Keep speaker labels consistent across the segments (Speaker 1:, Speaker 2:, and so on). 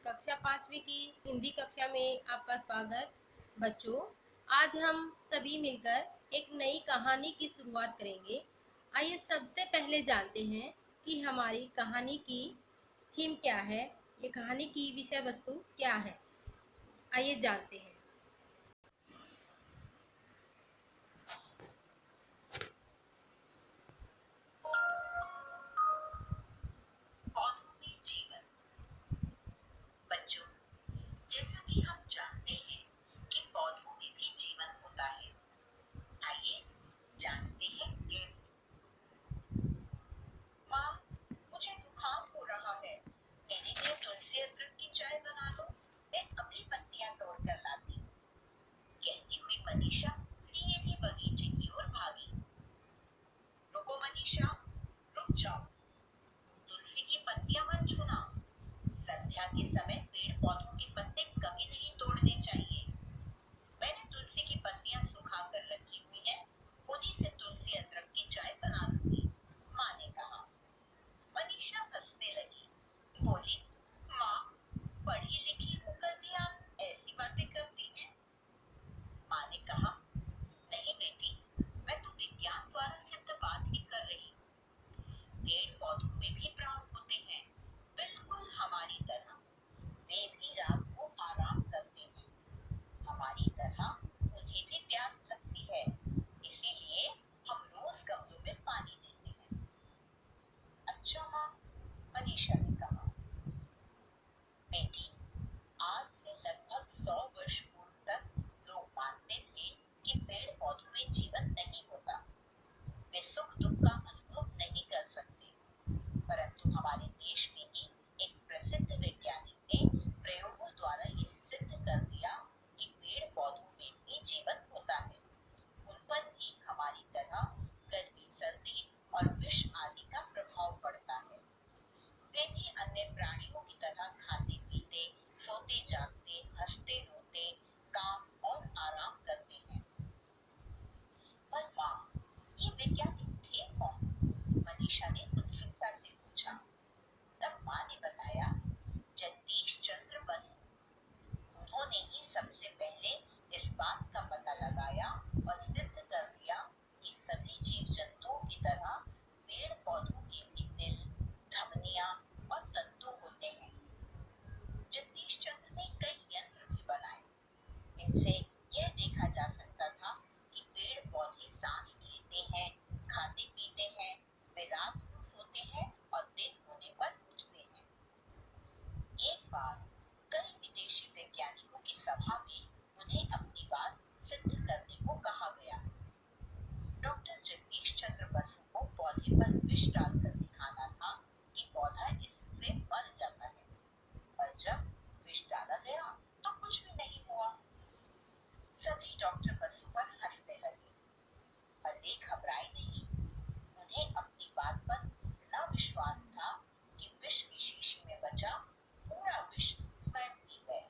Speaker 1: कक्षा 5वीं की हिंदी कक्षा में आपका स्वागत। बच्चों, आज हम सभी मिलकर एक नई कहानी की शुरुआत करेंगे। आइए सबसे पहले जानते हैं कि हमारी कहानी की थीम क्या है, ये कहानी की विषय वस्तु क्या है। आइए जानते हैं।
Speaker 2: पौधों में जीवन। बच्चों, जैसा कि हम जानते हैं कि पौधों में भी जीवन होता है। आइए जानते हैं कैसे। माँ, मुझे जुकाम हो रहा है, मेरे लिए तुलसी अदरक की चाय बना दो, मैं अभी पत्तियां तोड़ कर लाती हूँ। कहती हुई मनीषा सीधे बगीचे की ओर भागी। रुको मनीषा, रुक जाओ, तुलसी की पत्तियां मत छूना। संध्या के समय पेड़ पौधों के पत्ते कभी नहीं तोड़ने चाहिए। मैंने तुलसी की पत्तियां सुखा कर रखी हुई हैं, उन्हीं से तुलसी अदरक की चाय बना दूंगी, माँ ने कहा। मनीषा हंसने लगी, बोली, माँ, पढ़ी लिखी होकर भी आप ऐसी बातें करती हैं। माँ ने कहा, नहीं बेटी, मैं तो विज्ञान द्वारा सिद्ध बात ही कर रही हूँ। पेड़ पौधों में भी प्राण होते हैं, बिल्कुल हमारी तरह। वे भी रात को आराम करते हैं, हमारी तरह उन्हें भी प्यास लगती है, इसीलिए हम रोज गमलों में पानी देते हैं। अच्छा माँ, मनीषा ने कहा। बेटी, आज से लगभग 100 वर्ष पूर्व तक लोग मानते थे कि पेड़ पौधों में जीवन नहीं होता, वे सुख दुख का अनुभव नहीं कर सकते। परंतु हमारे देश में ही एक प्रसिद्ध वैज्ञानिक ने प्रयोगों द्वारा यह सिद्ध कर दिया कि पेड़ पौधों में भी जीवन होता है। उन पर भी हमारी तरह गर्मी, सर्दी और विष आदि का प्रभाव पड़ता है। वे भी अन्य प्राणियों की तरह खाते पीते, सोते जागते, हंसते रोते, काम और आराम करते हैं। पर माँ, ये वैज्ञानिक थे कौन? मनीषा ने उत्सुकता से पूछा। तब माँ ने बताया, जगदीश चंद्र बसु। उन्होंने ही सबसे पहले इस बात का पता लगाया और सिद्ध कर दिया कि सभी जीव जंतुओं की तरह पेड़ पौधों के भी दिल, धमनियां और तंतु होते हैं। जगदीश चंद्र ने कई यंत्र भी बनाए, इनसे यह देखा जा सकता था कि पेड़ पौधे सांस लेते हैं, खाते पीते हैं, वे रात को सोते हैं और दिन होने पर उठते हैं। एक बार कई विदेशी वैज्ञानिकों की सभा में उन्हें अपनी बात सिद्ध करने को कहा गया। डॉक्टर जगदीश चंद्र बसु को पौधे पर विष डालकर दिखाना था कि पौधा इससे मर जाता है, और जब विष डाला गया तो कुछ भी नहीं हुआ। सभी डॉक्टर बसु पर हंसने लगे, पर वे घबराए नहीं। उन्हें अपनी बात पर इतना विश्वास था कि विष की शीशी में बचा पूरा विष स्वयं पी गए,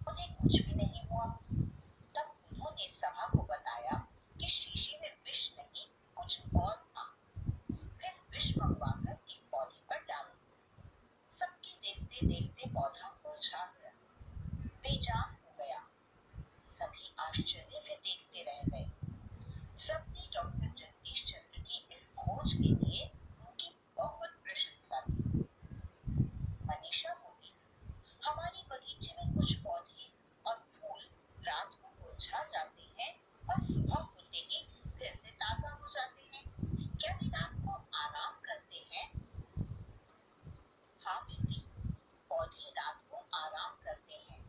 Speaker 2: उन्हें कुछ भी नहीं हुआ। तब उन्होंने सभा को बताया कि शीशी में विष नहीं, कुछ और था। फिर विष मंगवाकर एक पौधे पर डाल दिया। सबके देखते देखते पौधा मुरझा गया, बेजान हो गया। सभी आश्चर्य से देखते रह गए। सबने डॉक्टर जगदीश चंद्र की इस खोज के लिए उनकी बहुत प्रशंसा की। मनीषा बोली, हमारे बगीचे में कुछ पौधे और फूल रात को मुरझा जाते हैं और सुबह होते ही फिर से ताजा हो जाते हैं। क्या वे रात को आराम करते हैं? हाँ बेटी, पौधे रात को आराम करते हैं,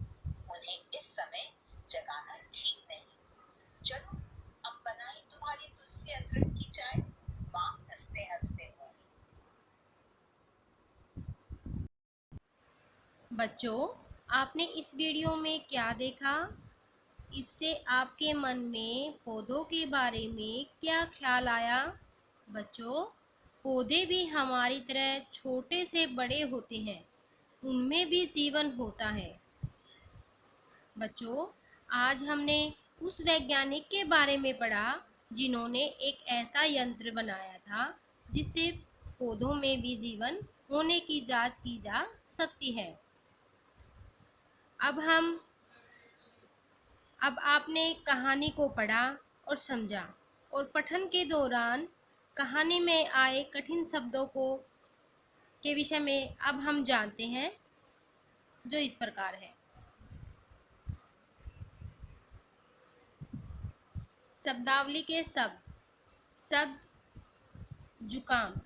Speaker 2: उन्हें इस समय जगाना ठीक नहीं। चलो अब बनाए तुम्हारी तुलसी अदरक की चाय, माँ हंसते हंसते बोली।
Speaker 1: बच्चों, आपने इस वीडियो में क्या देखा? इससे आपके मन में पौधों के बारे में क्या ख्याल आया? बच्चों, पौधे भी हमारी तरह छोटे से बड़े होते हैं, उनमें भी जीवन होता है। बच्चों, आज हमने उस वैज्ञानिक के बारे में पढ़ा जिन्होंने एक ऐसा यंत्र बनाया था जिससे पौधों में भी जीवन होने की जांच की जा सकती है। अब आपने कहानी को पढ़ा और समझा, और पठन के दौरान कहानी में आए कठिन शब्दों को के विषय में अब हम जानते हैं, जो इस प्रकार है। शब्दावली के शब्द जुकाम।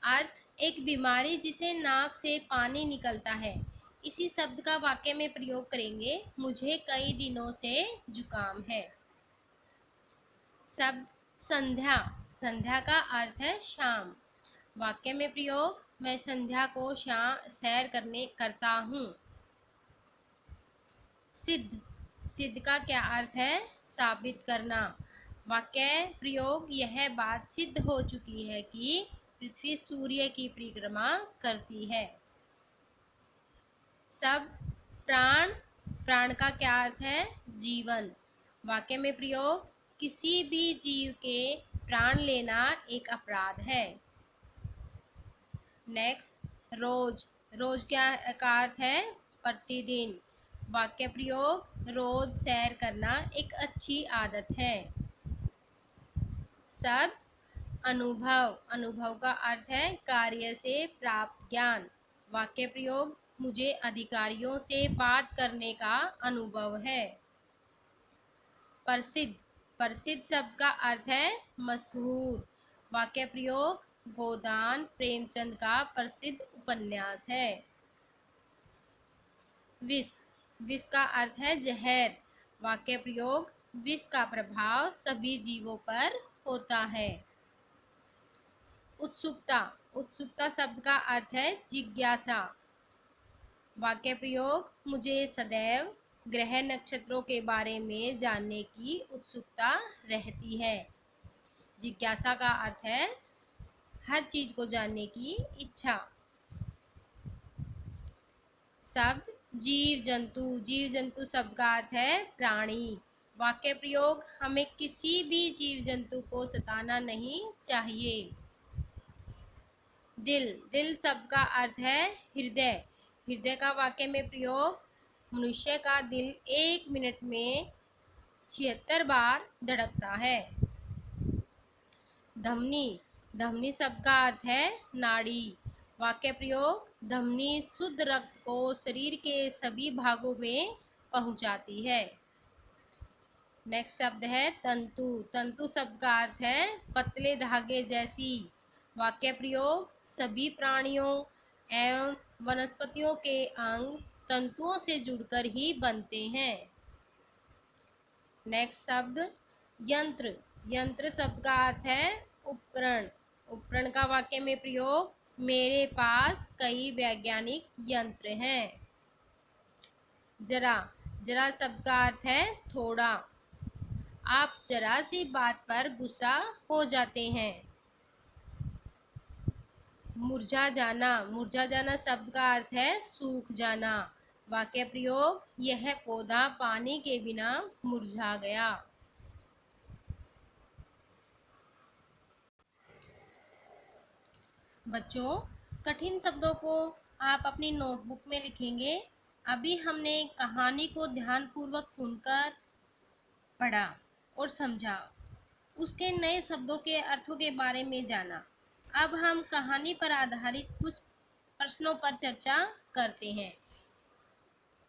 Speaker 1: अर्थ एक बीमारी जिसे नाक से पानी निकलता है। इसी शब्द का वाक्य में प्रयोग करेंगे। मुझे कई दिनों से जुकाम है। शब्द संध्या। संध्या का अर्थ है शाम। वाक्य में प्रयोग, मैं संध्या को सैर करता हूँ। सिद्ध। सिद्ध का क्या अर्थ है? साबित करना। वाक्य प्रयोग, यह बात सिद्ध हो चुकी है कि पृथ्वी सूर्य की परिक्रमा करती है। शब्द प्राण। प्राण का क्या अर्थ है? जीवन। वाक्य में प्रयोग, किसी भी जीव के प्राण लेना एक अपराध है। नेक्स्ट रोज। रोज क्या का अर्थ है? प्रतिदिन। वाक्य प्रयोग, रोज सैर करना एक अच्छी आदत है। शब्द अनुभव। अनुभव का अर्थ है कार्य से प्राप्त ज्ञान। वाक्य प्रयोग, मुझे अधिकारियों से बात करने का अनुभव है। प्रसिद्ध। प्रसिद्ध शब्द का अर्थ है मशहूर। वाक्य प्रयोग, गोदान प्रेमचंद का प्रसिद्ध उपन्यास है। विष। विष का अर्थ है जहर। वाक्य प्रयोग, विष का प्रभाव सभी जीवों पर होता है। उत्सुकता। उत्सुकता शब्द का अर्थ है जिज्ञासा। वाक्य प्रयोग, मुझे सदैव ग्रह नक्षत्रों के बारे में जानने की उत्सुकता रहती है। जिज्ञासा का अर्थ है हर चीज को जानने की इच्छा। शब्द जीव जंतु। जीव जंतु शब्द का अर्थ है प्राणी। वाक्य प्रयोग, हमें किसी भी जीव जंतु को सताना नहीं चाहिए। दिल। दिल शब्द का अर्थ है हृदय। हृदय का वाक्य में प्रयोग, मनुष्य का दिल 1 मिनट में 76 बार धड़कता है। धमनी। धमनी शब्द का अर्थ है नाड़ी। वाक्य प्रयोग, धमनी शुद्ध रक्त को शरीर के सभी भागों में पहुंचाती है। नेक्स्ट शब्द है तंतु। तंतु शब्द का अर्थ है पतले धागे जैसी। वाक्य प्रयोग, सभी प्राणियों एवं वनस्पतियों के अंग तंतुओं से जुड़कर ही बनते हैं। नेक्स्ट शब्द यंत्र। यंत्र शब्द का अर्थ है उपकरण। उपकरण का वाक्य में प्रयोग, मेरे पास कई वैज्ञानिक यंत्र हैं। जरा। जरा शब्द का अर्थ है थोड़ा। आप जरा सी बात पर गुस्सा हो जाते हैं। मुरझा जाना। मुरझा जाना शब्द का अर्थ है सूख जाना। वाक्य प्रयोग, यह पौधा पानी के बिना मुरझा गया। बच्चों, कठिन शब्दों को आप अपनी नोटबुक में लिखेंगे। अभी हमने कहानी को ध्यानपूर्वक सुनकर पढ़ा और समझा, उसके नए शब्दों के अर्थों के बारे में जाना। अब हम कहानी पर आधारित कुछ प्रश्नों पर चर्चा करते हैं।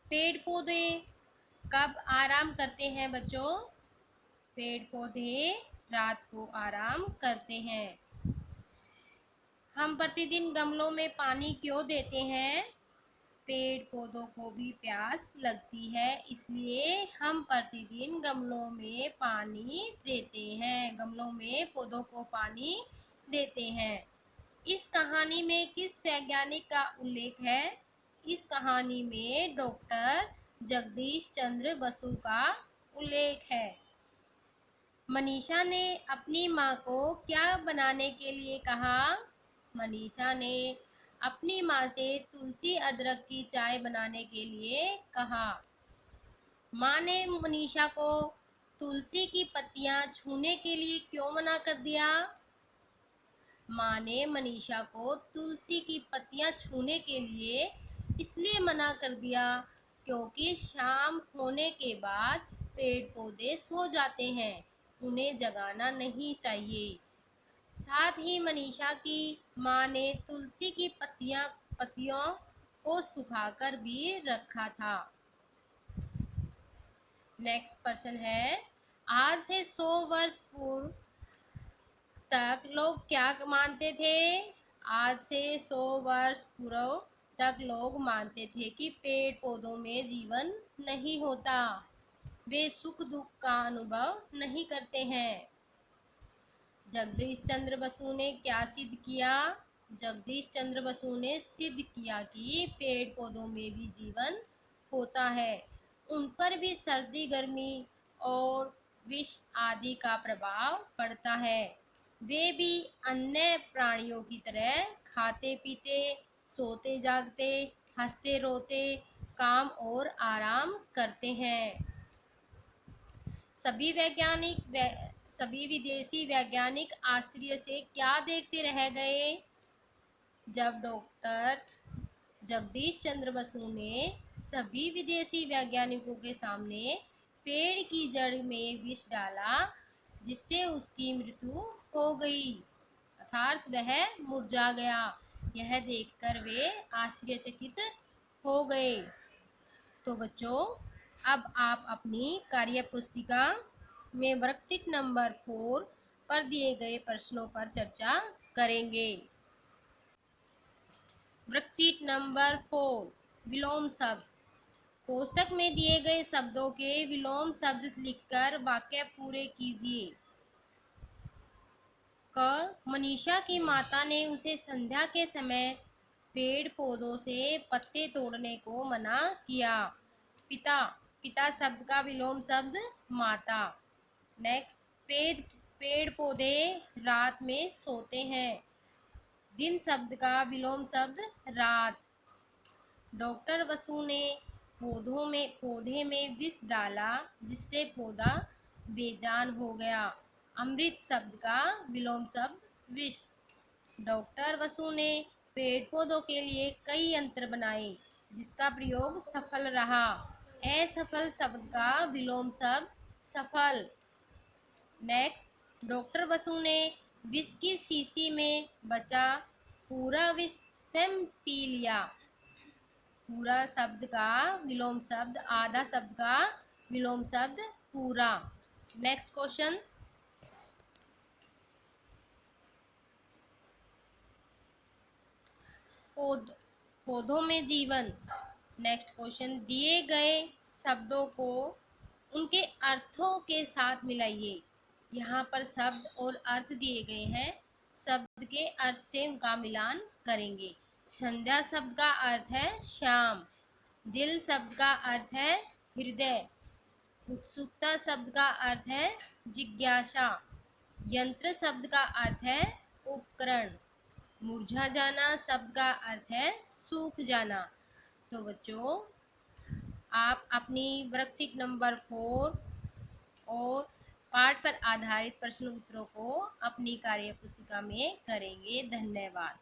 Speaker 1: पेड़ पौधे कब आराम करते हैं बच्चों? पेड़ पौधे रात को आराम करते हैं। हम प्रतिदिन गमलों में पानी क्यों देते हैं? पेड़ पौधों को भी प्यास लगती है, इसलिए हम प्रतिदिन गमलों में पानी देते हैं। गमलों में पौधों को पानी देते हैं। इस कहानी में किस वैज्ञानिक का उल्लेख है? इस कहानी में डॉक्टर जगदीश चंद्र बसु का उल्लेख है। मनीषा ने अपनी माँ को क्या बनाने के लिए कहा? मनीषा ने अपनी माँ से तुलसी अदरक की चाय बनाने के लिए कहा। माँ ने मनीषा को तुलसी की पत्तियाँ छूने के लिए क्यों मना कर दिया? माँ ने मनीषा को तुलसी की पत्तियाँ छूने के लिए इसलिए मना कर दिया क्योंकि शाम होने के बाद पेड़ पौधे सो जाते हैं, उन्हें जगाना नहीं चाहिए। साथ ही मनीषा की माँ ने तुलसी की पत्तियों को सुखाकर भी रखा था। नेक्स्ट प्रश्न है, आज से 100 वर्ष पूर्व तक लोग क्या मानते थे? आज से 100 वर्ष पूर्व तक लोग मानते थे कि पेड़ पौधों में जीवन नहीं होता, वे सुख दुख का अनुभव नहीं करते हैं। जगदीश चंद्र बसु ने क्या सिद्ध किया? जगदीश चंद्र बसु ने सिद्ध किया कि पेड़ पौधों में भी जीवन होता है, उन पर भी सर्दी गर्मी और विष आदि का प्रभाव पड़ता है। वे भी अन्य प्राणियों की तरह खाते पीते, सोते जागते, हंसते रोते, काम और आराम करते हैं। सभी विदेशी वैज्ञानिक आश्चर्य से क्या देखते रह गए जब डॉक्टर जगदीश चंद्र बसु ने सभी विदेशी वैज्ञानिकों के सामने पेड़ की जड़ में विष डाला, जिससे उसकी मृत्यु हो गई, अर्थात वह मुरझा गया। यह देखकर वे आश्चर्यचकित हो गए। तो बच्चों, अब आप अपनी कार्य पुस्तिका में वर्कशीट नंबर 4 पर दिए गए प्रश्नों पर चर्चा करेंगे। वर्कशीट नंबर 4, विलोम शब्द। कोष्टक में दिए गए शब्दों के विलोम शब्द लिखकर वाक्य पूरे कीजिए। क, मनीषा की माता ने उसे संध्या के समय पेड़ पौधों से पत्ते तोड़ने को मना किया। पिता, पिता शब्द का विलोम शब्द माता। नेक्स्ट, पेड़ पौधे रात में सोते हैं। दिन शब्द का विलोम शब्द रात। डॉक्टर बसु ने पौधे में विष डाला, जिससे पौधा बेजान हो गया। अमृत शब्द का विलोम शब्द विष। डॉक्टर बसु ने पेड़ पौधों के लिए कई यंत्र बनाए, जिसका प्रयोग सफल रहा। असफल शब्द का विलोम शब्द सफल। नेक्स्ट, डॉक्टर बसु ने विष की शीशी में बचा पूरा विष स्वयं पी लिया। पूरा शब्द का विलोम शब्द आधा शब्द का विलोम शब्द पूरा। नेक्स्ट क्वेश्चन, पौधों में जीवन। नेक्स्ट क्वेश्चन, दिए गए शब्दों को उनके अर्थों के साथ मिलाइए। यहाँ पर शब्द और अर्थ दिए गए हैं, शब्द के अर्थ से उनका मिलान करेंगे। संध्या शब्द का अर्थ है शाम। दिल शब्द का अर्थ है हृदय। उत्सुकता शब्द का अर्थ है जिज्ञासा। यंत्र शब्द का अर्थ है उपकरण। मुरझा जाना शब्द का अर्थ है सूख जाना। तो बच्चों, आप अपनी वर्कशीट नंबर 4 और पाठ पर आधारित प्रश्न उत्तरों को अपनी कार्य पुस्तिका में करेंगे। धन्यवाद।